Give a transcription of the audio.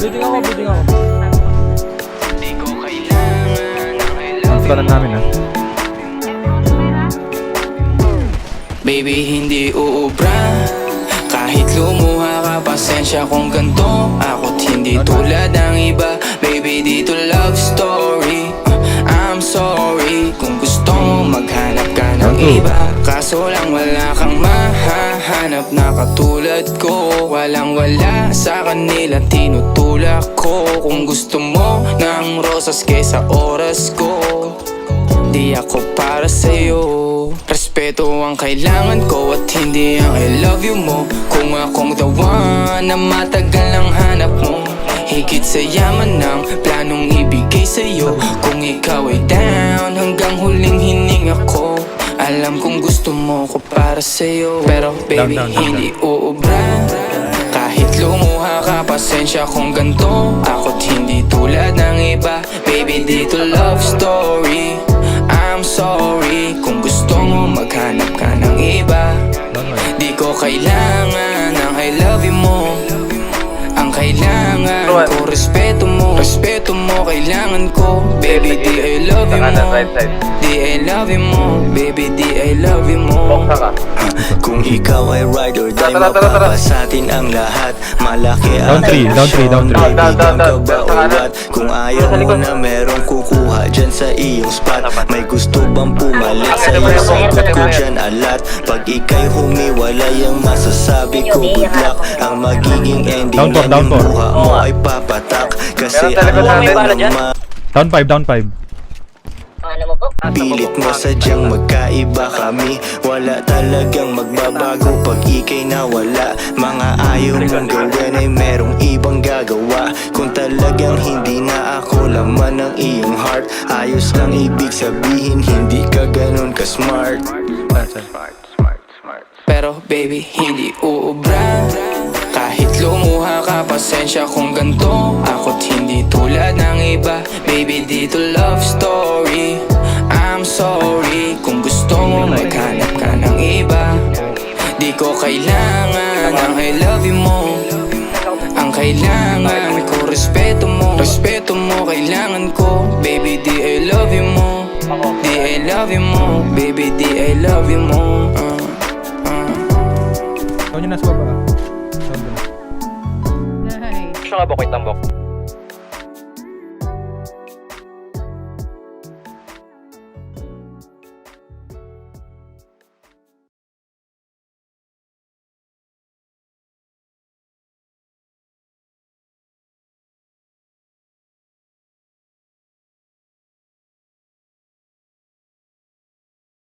Bleeding ako. Ang kanan namin ha. Baby, hindi uubra. Kahit lumuha ka, pasensya kung ganto. Ako't hindi tulad ng iba. Baby, dito love story. I'm sorry kung gusto mo maghanap ka ng iba. Kaso lang wala kang mahahanap na katulad ko. Walang wala sa kanila, tinutulak ko. Kung gusto mo ng rosas kesa oras ko, di ako para sa'yo. Respeto ang kailangan ko at hindi ang I love you mo. Kung akong the one na matagal ang hanap mo, higit sa yaman ng planong ibigay sa'yo. Kung ikaw ay down hanggang huling hininga ko, alam kong gusto mo ko para sa'yo. Pero baby, hindi uubra. Kahit lumuha ka, pasensya kung ganto. Ako't hindi tulad ng iba. Baby, dito love story. I'm sorry kung gusto mo maghanap ka ng iba. Di ko kailangan ng I love you mo. Ang kailangan ko, respeto mo. Respeto mo, kailangan ko. Baby, di I love you mo. Di I love you mo. Baby, di I love you mo. Kung ikaw ay ride or die, mapapasatin ang lahat. Malaki ang Down 3. baby, down ka ba o what? Kung ayaw mo na merong kukuha dyan sa iyong spot. May gusto bang pumalit sa'yo, sagot ko dyan alat. Pag ika'y humiwalay, ang masasabi ko good luck. Ang magiging ending ng yung buha mo ay papatak. Kasi alam mo naman Down 5. pilit mo sadyang magkaiba kami. Wala talagang magbabago pag ika'y nawala. Mga ayaw mong gawin ay merong ibang gagawa. Kung talagang hindi na ako laman ng iyong heart, ayos lang ibig sabihin, hindi ka ganun ka-smart. Pero baby, hindi uubra. Kahit lumuha ka, pasensya kung ganto. Ako't hindi tulad ng iba. Baby, dito love story. I'm sorry kung gusto mo maghanap ka ng iba. Di ko kailangan ng I love you mo. Ang kailangan ko, respeto mo. Respeto mo, kailangan ko. Baby, di I love you mo. Di I love you mo. Baby, di I love you mo. Ikaw nyo nasa baba. Siya nga bukit ng bok.